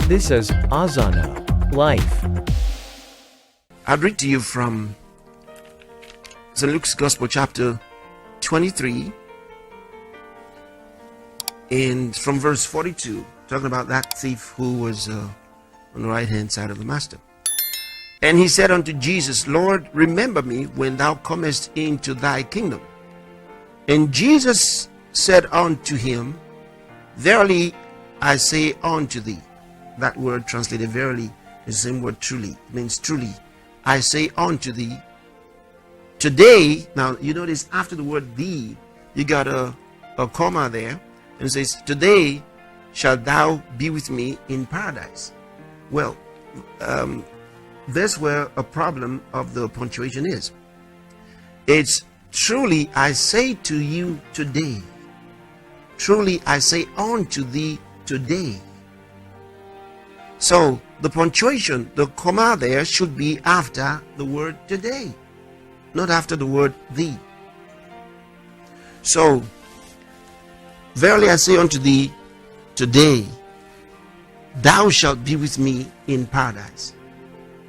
This is Auxano Life. I'll read to you from St. Luke's Gospel chapter 23 and from verse 42, talking about that thief who was on the right hand side of the master. And he said unto Jesus, Lord, remember me when thou comest into thy kingdom. And Jesus said unto him, Verily I say unto thee. That word translated verily is the same word truly. It means truly. I say unto thee, today, now you notice after the word thee, you got a comma there, and it says, today shalt thou be with me in paradise. Well, that's where a problem of the punctuation is. It's truly I say to you today. Truly I say unto thee today. So the punctuation, the comma there should be after the word today, not after the word thee. So, verily I say unto thee today, thou shalt be with me in paradise.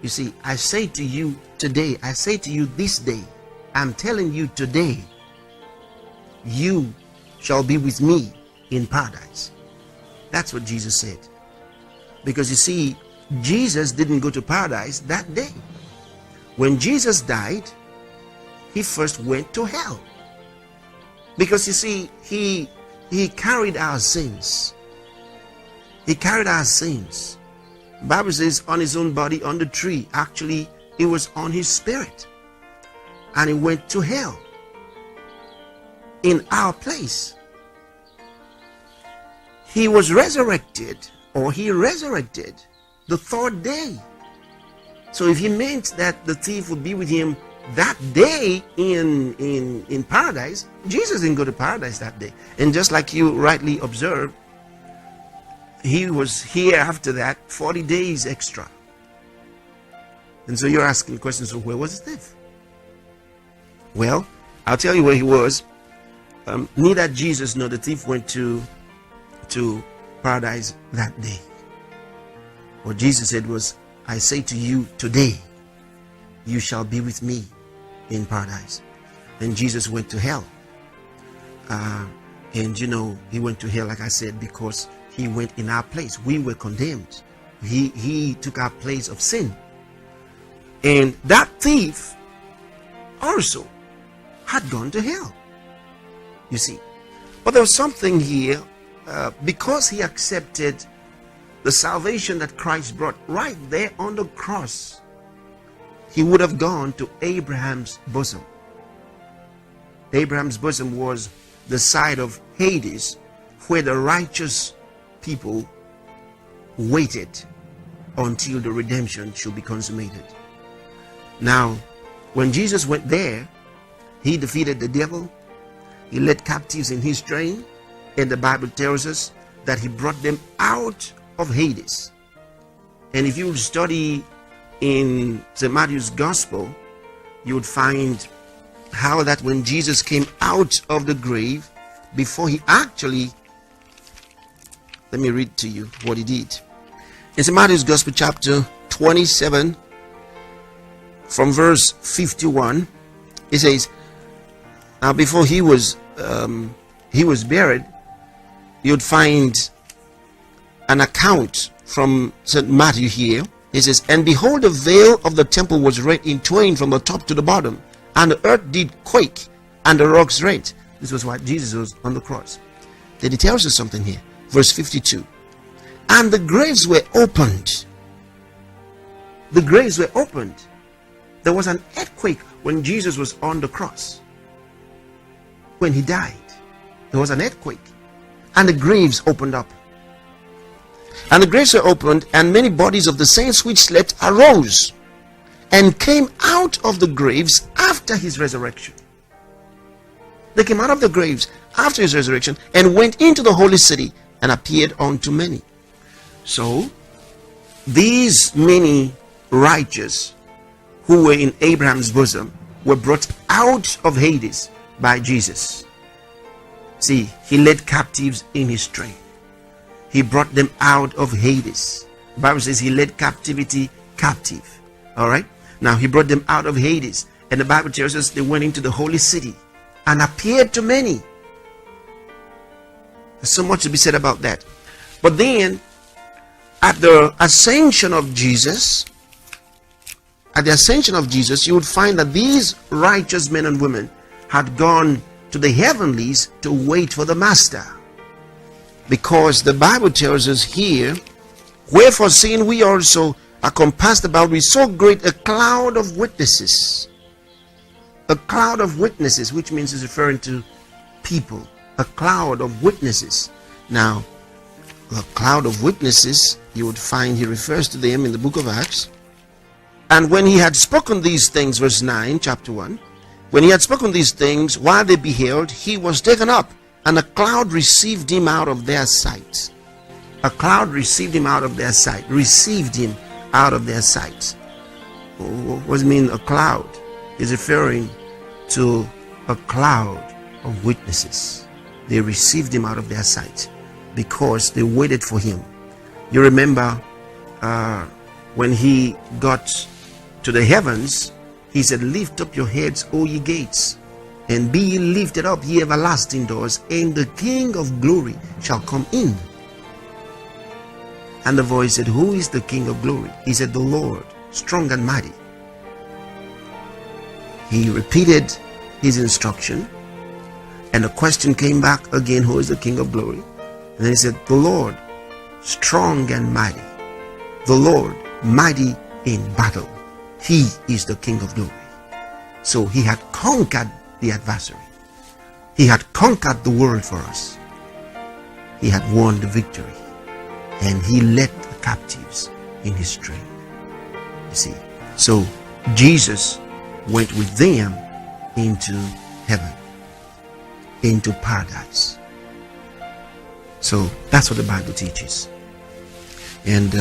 You see, I say to you today, I say to you this day, I'm telling you today, you shall be with me in paradise. That's what Jesus said. Because you see, Jesus didn't go to paradise that day. When Jesus died, he first went to hell. Because you see, he carried our sins. He carried our sins. The Bible says on his own body on the tree. Actually, it was on his spirit. And he went to hell in our place. He was resurrected, or he resurrected the third day. So if he meant that the thief would be with him that day in paradise, Jesus didn't go to paradise that day. And just like you rightly observed, he was here after that 40 days extra. And so you're asking questions, so where was the thief? Well, I'll tell you where he was. Neither Jesus nor the thief went to paradise that day. What Jesus said was, I say to you today, you shall be with me in paradise. Then Jesus went to hell. And you know, he went to hell, like I said, because he went in our place. We were condemned. He took our place of sin. And that thief also had gone to hell. You see. But there was something here, because he accepted the salvation that Christ brought right there on the cross, he would have gone to Abraham's bosom. Abraham's bosom was the side of Hades, where the righteous people waited until the redemption should be consummated. Now, when Jesus went there, he defeated the devil. He led captives in his train, and the Bible tells us that he brought them out of Hades. And if you would study in St. Matthew's Gospel, you would find how that when Jesus came out of the grave, before he actually, let me read to you what he did. In St. Matthew's Gospel chapter 27 from verse 51, it says, now before he was buried, you'd find an account from St. Matthew here. It says, and behold, the veil of the temple was rent in twain from the top to the bottom, and the earth did quake, and the rocks rent. This was why Jesus was on the cross. Then he tells us something here. Verse 52. And the graves were opened. The graves were opened. There was an earthquake when Jesus was on the cross. When he died, there was an earthquake, and the graves opened up. And the graves were opened, and many bodies of the saints which slept arose and came out of the graves after his resurrection. They came out of the graves after his resurrection and went into the holy city and appeared unto many. So these many righteous who were in Abraham's bosom were brought out of Hades by Jesus. See, he led captives in his train. He brought them out of Hades The Bible says he led captivity captive. All right. Now he brought them out of Hades. And the Bible tells us they went into the holy city and appeared to many. There's so much to be said about that. But then, at the ascension of Jesus, you would find that these righteous men and women had gone to the heavenlies to wait for the Master. Because the Bible tells us here, wherefore seeing we also are compassed about with so great a cloud of witnesses. A cloud of witnesses, which means it's referring to people. A cloud of witnesses. Now, a cloud of witnesses, you would find he refers to them in the book of Acts. And when he had spoken these things, verse 9, chapter 1, when he had spoken these things, while they beheld, he was taken up, and a cloud received him out of their sight. A cloud received him out of their sight. Received him out of their sight. What does it mean, a cloud? Is referring to a cloud of witnesses. They received him out of their sight because they waited for him. You remember when he got to the heavens, he said, lift up your heads, O ye gates, and be ye lifted up, ye everlasting doors, and the King of glory shall come in. And the voice said, who is the King of glory? He said, the Lord, strong and mighty. He repeated his instruction, and the question came back again, who is the King of glory? And then he said, the Lord, strong and mighty. The Lord, mighty in battle. He is the King of glory. So he had conquered the adversary. He had conquered the world for us. He had won the victory. And he led the captives in his train. You see, so Jesus went with them into heaven, into paradise. So that's what the Bible teaches. And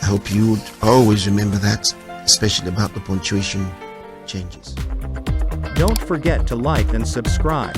I hope you would always remember that, especially about the punctuation changes. Don't forget to like and subscribe.